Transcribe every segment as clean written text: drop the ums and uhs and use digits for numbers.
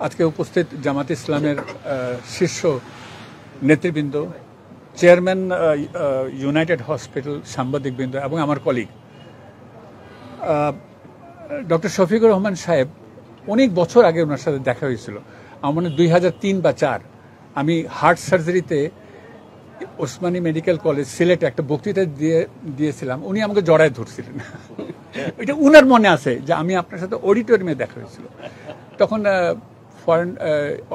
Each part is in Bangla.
আজকে উপস্থিত জামাত ইসলামের শীর্ষ নেতৃবৃন্দ, চেয়ারম্যান ইউনাইটেড হসপিটাল, সাংবাদিকবৃন্দ এবং আমার কলিগ ডক্টর শফিকুর রহমান সাহেব, অনেক বছর আগে ওনার সাথে দেখা হয়েছিল। আমার মনে 2003 বা 2004 আমি হার্ট সার্জারিতে ওসমানী মেডিকেল কলেজ সিলেটে একটা বক্তৃতা দিয়েছিলাম। উনি আমাকে জড়ায় ধরছিলেন। এটা উনার মনে আছে যে আমি আপনার সাথে অডিটোরিয়ামে দেখা হয়েছিল। তখন ফরেন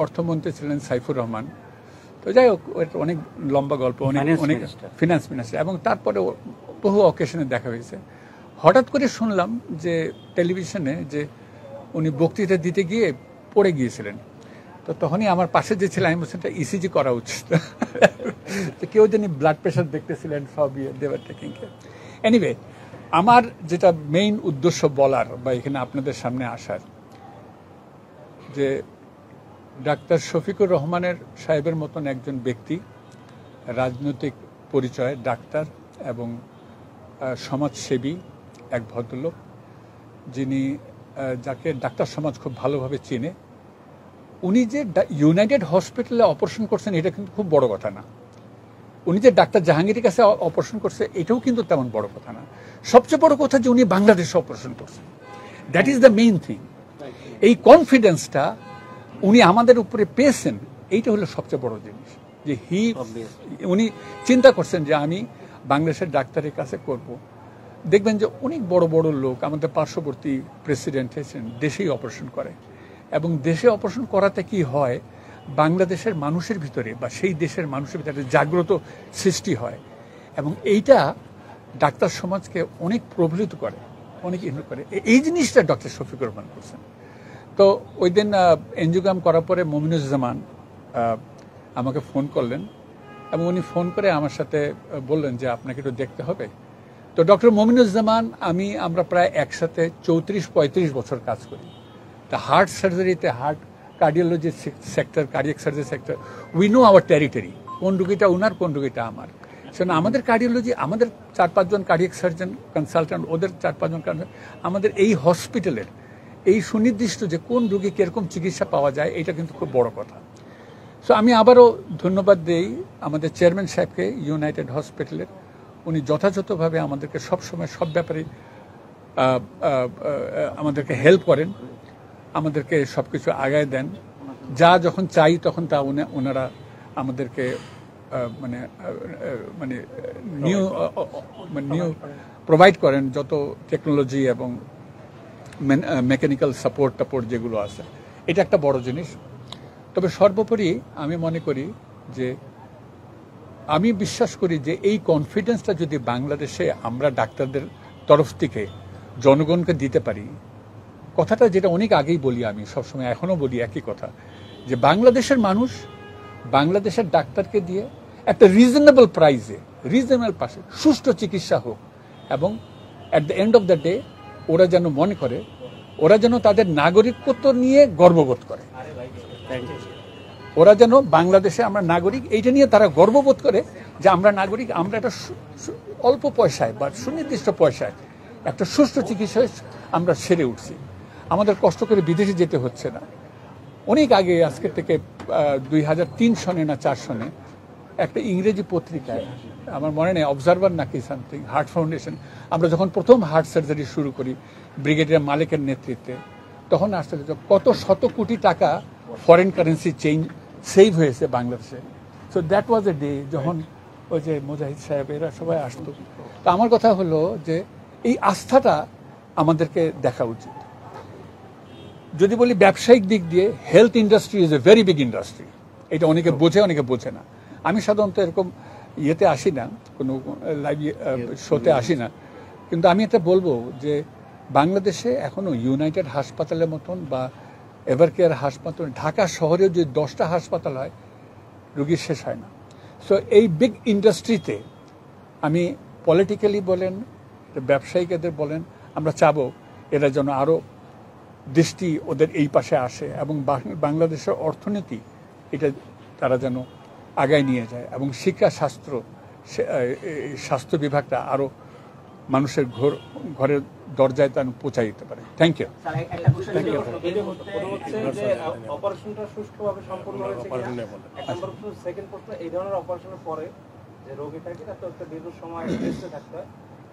অর্থমন্ত্রী ছিলেন সাইফুর রহমান। তো যাই হোক, অনেক লম্বা গল্প, অনেক ফিনান্স মিনিস্টার, এবং তারপরে বহু অকেশনে দেখা হয়েছে। হঠাৎ করে শুনলাম যে টেলিভিশনে যে উনি বক্তৃতা দিতে গিয়ে পড়ে গিয়েছিলেন। তো তখনই আমার পাশে যে ছিলেন, আমি বলছি এটা ইসিজি করা উচিত। তো কেউ জানি ব্লাড প্রেশার দেখতেছিলেন, সব দেওয়ার টেকিং কেয়ার। এনিওয়ে, আমার যেটা মেইন উদ্দেশ্য বলার বা এখানে আপনাদের সামনে আসার, যে ডাক্তার শফিকুর রহমানের সাহেবের মতন একজন ব্যক্তি, রাজনৈতিক পরিচয়, ডাক্তার এবং সমাজসেবী এক ভদ্রলোক, যিনি যাকে ডাক্তার সমাজ খুব ভালোভাবে চেনে। উনি যে ইউনাইটেড হসপিটালে অপারেশন করছেন, এটা কিন্তু খুব বড় কথা না। উনি যে ডাক্তার জাহাঙ্গীরের কাছে অপারেশন করছে, এটাও কিন্তু তেমন বড় কথা না। সবচেয়ে বড় কথা যে উনি বাংলাদেশে অপারেশন করছেন, that is the main thing. এই কনফিডেন্সটা উনি আমাদের উপরে পেয়েছেন, এইটা হলো সবচেয়ে বড় জিনিস। যে উনি চিন্তা করছেন যে আমি বাংলাদেশের ডাক্তারের কাছে করব। দেখবেন যে অনেক বড় বড় লোক, আমাদের পার্শ্ববর্তী প্রেসিডেন্ট হয়েছেন, দেশেই অপারেশন করে, এবং দেশে অপারেশন করাতে কি হয়, বাংলাদেশের মানুষের ভিতরে বা সেই দেশের মানুষের ভিতরে জাগ্রত সৃষ্টি হয়, এবং এইটা ডাক্তার সমাজকে অনেক প্রভাবিত করে, অনেক ইনভলভ করে। এই জিনিসটা ডক্টর শফিকুর রহমান করছেন। তো ওই দিন এনজিওগ্রাম করার পরে মমিনুজ্জামান আমাকে ফোন করলেন, এবং উনি ফোন করে আমার সাথে বললেন যে আপনাকে একটু দেখতে হবে। তো ডক্টর মমিনুজ্জামান আমরা প্রায় একসাথে 34-35 বছর কাজ করি। তা হার্ট সার্জারিতে, heart cardiology sector, cardiac surgery sector, we know our territory. কোন রুগীটা ওনার, কোন রুগীটা আমার। সেজন্য আমাদের কার্ডিওলজি, আমাদের 4-5 জন কার্ডিয়াক সার্জন কনসালটেন্ট, ওদের 4-5 জন আমাদের এই হসপিটালের এই সুনির্দিষ্ট যে কোন রুগী কিরকম চিকিৎসা পাওয়া যায়, এটা কিন্তু খুব বড় কথা। সো আমি আবারও ধন্যবাদ দিই আমাদের চেয়ারম্যান সাহেবকে ইউনাইটেড হসপিটালের। উনি যথাযথভাবে আমাদেরকে সবসময় সব ব্যাপারে আমাদেরকে হেল্প করেন, আমাদেরকে সব কিছু আগায় দেন। যা যখন চাই তখন তা ওনারা আমাদেরকে নিউ প্রোভাইড করেন, যত টেকনোলজি এবং মেকানিক্যাল সাপোর্ট যেগুলো আছে। এটা একটা বড় জিনিস। তবে সর্বোপরি আমি মনে করি যে, আমি বিশ্বাস করি যে এই কনফিডেন্সটা যদি বাংলাদেশে আমরা ডাক্তারদের তরফ থেকে জনগণকে দিতে পারি, কথাটা যেটা অনেক আগেই বলি, আমি সবসময় এখনও বলি একই কথা, যে বাংলাদেশের মানুষ বাংলাদেশের ডাক্তারকে দিয়ে একটা রিজনেবল প্রাইসে, রিজনেবল পাশে সুষ্ঠু চিকিৎসা হোক, এবং at the end of the day ওরা যেন মনে করে, ওরা যেন তাদের নাগরিকত্ব নিয়ে গর্ববোধ করে, ওরা যেন বাংলাদেশে আমরা নাগরিক, এইটা নিয়ে তারা গর্ববোধ করে যে আমরা নাগরিক, আমরা একটা অল্প পয়সায় বা সুনির্দিষ্ট পয়সায় একটা সুষ্ঠু চিকিৎসায় আমরা সেরে উঠছি। আমাদের কষ্ট করে বিদেশে যেতে হচ্ছে না। অনেক আগে, আজকে থেকে 2003 সনে না 4 সনে একটা ইংরেজি পত্রিকায়, আমার মনে নেই অবজারভার নাকি সামথিং, হার্ট ফাউন্ডেশন, আমরা যখন প্রথম হার্ট সার্জারি শুরু করি ব্রিগেডিয়ার মালিকের নেতৃত্বে, তখন আসলে কত শত কোটি টাকা ফরেন কারেন্সি সেভ হয়েছে বাংলাদেশে। So that was a day যখন ওই যে মুজাহিদ সাহেব এরা সবাই আসতো। তো আমার কথা হলো যে এই আস্থাটা আমাদেরকে দেখা উচিত। যদি বলি ব্যবসায়িক দিক দিয়ে, health industry is a very big industry. এটা অনেকে বোঝে, অনেকে বোঝে না। আমি সাধারণত এরকম ইয়েতে আসি না, কোনো লাইভ শোতে আসি না, কিন্তু আমি এটা বলবো যে বাংলাদেশে এখনো ইউনাইটেড হাসপাতালের মতন বা এভারকেয়ার হাসপাতাল, ঢাকা শহরেও যে 10টা হাসপাতাল হয়, রুগী শেষ হয় না। সো এই বিগ ইন্ডাস্ট্রিতে আমি পলিটিক্যালি বলেন, ব্যবসায়িক এদের বলেন, আমরা চাবো এরা যেন আরও দৃষ্টি ওদের এই পাশে আসে, এবং বাংলাদেশের অর্থনীতি এটা তারা যেন আগায় নিয়ে যায়, এবং শিক্ষা, স্বাস্থ্য বিভাগটা আরও মানুষের ঘরের দরজায় তার পৌঁছাই দিতে পারে। Thank you. অপারেশনটা সুষ্ঠুভাবে সম্পন্ন হয়েছে কিনা এক নম্বর প্রশ্ন। সেকেন্ড প্রশ্ন, এই ধরনের অপারেশনের পরে যে রোগী থাকে তার তো একটা দীর্ঘ সময় রেস্টে থাকতে হয়,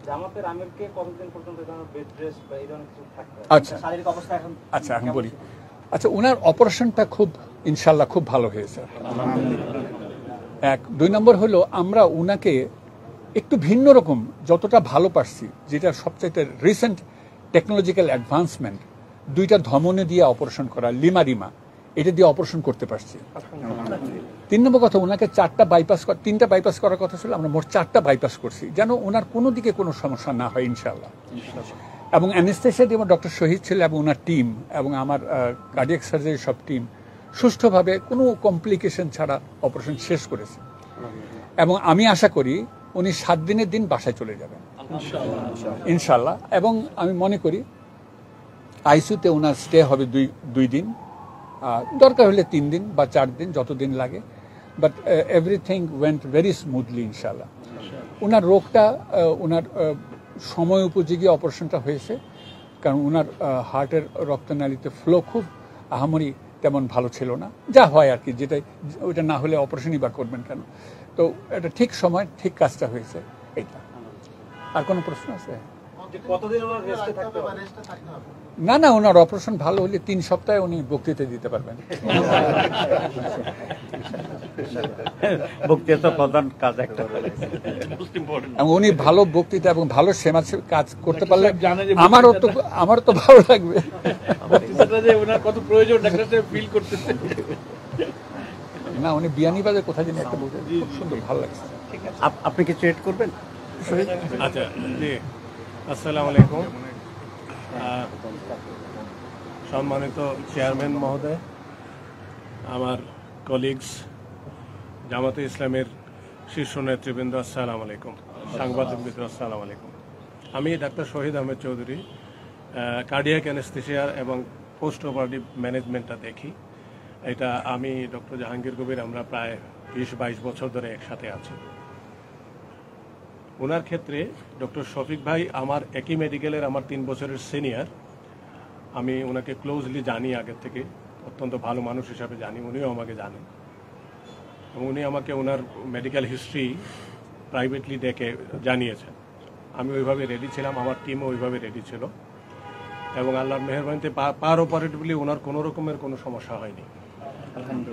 জামাতের আমিরকে কতদিন পর্যন্ত এই ধরনের বেড রেস্ট বা এই ধরনের কিছু থাকতে হয়? আচ্ছা শারীরিক অবস্থা এখন এখন বলি। আচ্ছা, ওনার অপারেশনটা খুব ইনশাল্লাহ খুব ভালো হয়েছে। এক, দুই নম্বর হলো আমরা ওনাকে একটু ভিন্ন রকম যতটা ভালো পারছি, যেটা সবচাইতে রিসেন্ট টেকনোলজিক্যাল অ্যাডভান্সমেন্ট, 2টা ধমনী দিয়ে অপারেশন করা, লিমা এটা দিয়ে অপারেশন করতে পারছি। 3 নম্বর কথা, ওনাকে 3টা বাইপাস করার কথা ছিল, আমরা মোট 4টা বাইপাস করছি, যেন ওনার কোনো দিকে কোনো সমস্যা না হয় ইনশাআল্লাহ। এবং অ্যানেস্থেশিয়া দিয়ে ডক্টর শহীদ ছিল এবং ওনার টিম এবং আমার কার্ডিয়াক সার্জারি সব টিম সুষ্ঠুভাবে কোনো কমপ্লিকেশন ছাড়া অপারেশন শেষ করেছে। এবং আমি আশা করি উনি 7 দিনের দিন বাসায় চলে যাবেন ইনশাল্লাহ। এবং আমি মনে করি আইসিইউতে ওনার স্টে হবে 2 দিন, দরকার হলে 3 দিন বা 4 দিন, যতদিন লাগে। But everything went very smoothly ইনশাল্লাহ। ওনার রোগটা ওনার সময় উপযোগী অপারেশনটা হয়েছে, কারণ ওনার হার্টের রক্তনালীতে ফ্লো খুব আহামরি তেমন ভালো ছিল না, যা হয় আর কি, যেটা ওইটা না হলে অপারেশনই বা করবেন কেন। তো এটা ঠিক সময় ঠিক কাজটা হয়েছে এইটা। আর কোনো প্রশ্ন আছে? কতদিন ওনার রেস্টে থাকতে হবে? না, ওনার অপারেশন ভালো হলে 3 সপ্তাহে উনি বক্তৃতা দিতে পারবেন। বক্তৃতা প্রধান কাজ একটা, এবং উনি ভালো বক্তৃতা এবং ভালো সেবা কাজ করতে পারলে আমার তো ভালো লাগবে। কত প্রয়োজন ফিল করতেছে না, উনি বিয়ানীবাজার কোথায় যেন একটা বলতে খুব সুন্দর, ভালো লাগছে। আপনি কিছু এড করবেন? আচ্ছা, জি, আসসালামু আলাইকুম। সম্মানিত চেয়ারম্যান মহোদয়, আমার কলিগস, জামাতে ইসলামের শীর্ষ নেতৃবৃন্দ, আসসালামু আলাইকুম। সাংবাদিকবৃন্দ, আসসালামু আলাইকুম। আমি ডাক্তার শহীদ আহমেদ চৌধুরী, কার্ডিয়াক অ্যানেস্থেশিয়া এবং পোস্ট অপারেটিভ ম্যানেজমেন্টটা দেখি। এটা আমি ডক্টর জাহাঙ্গীর কবির, আমরা প্রায় 20-22 বছর ধরে একসাথে আছি। ওনার ক্ষেত্রে ডক্টর শফিক ভাই আমার একই মেডিকেলের আমার 3 বছরের সিনিয়র। আমি ওনাকে ক্লোজলি জানি আগের থেকে, অত্যন্ত ভালো মানুষ হিসাবে জানি, উনিও আমাকে জানেন। এবং উনি আমাকে ওনার মেডিকেল হিস্ট্রি প্রাইভেটলি ডেকে জানিয়েছেন। আমি ওইভাবে রেডি ছিলাম, আমার টিমও ওইভাবে রেডি ছিল, এবং আল্লাহর মেহেরবানিতে পার অপারেটিভলি ওনার কোনো রকমের কোনো সমস্যা হয়নি।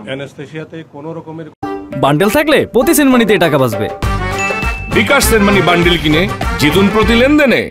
অ্যানেস্থেশিয়াতে কোনো রকমের বান্ডেল থাকলে প্রতি সেনমানিতে টাকা বাঁচবে। বিকাশ সেনমানি বান্ডেল কিনে জিতুন প্রতি লেনদেনে।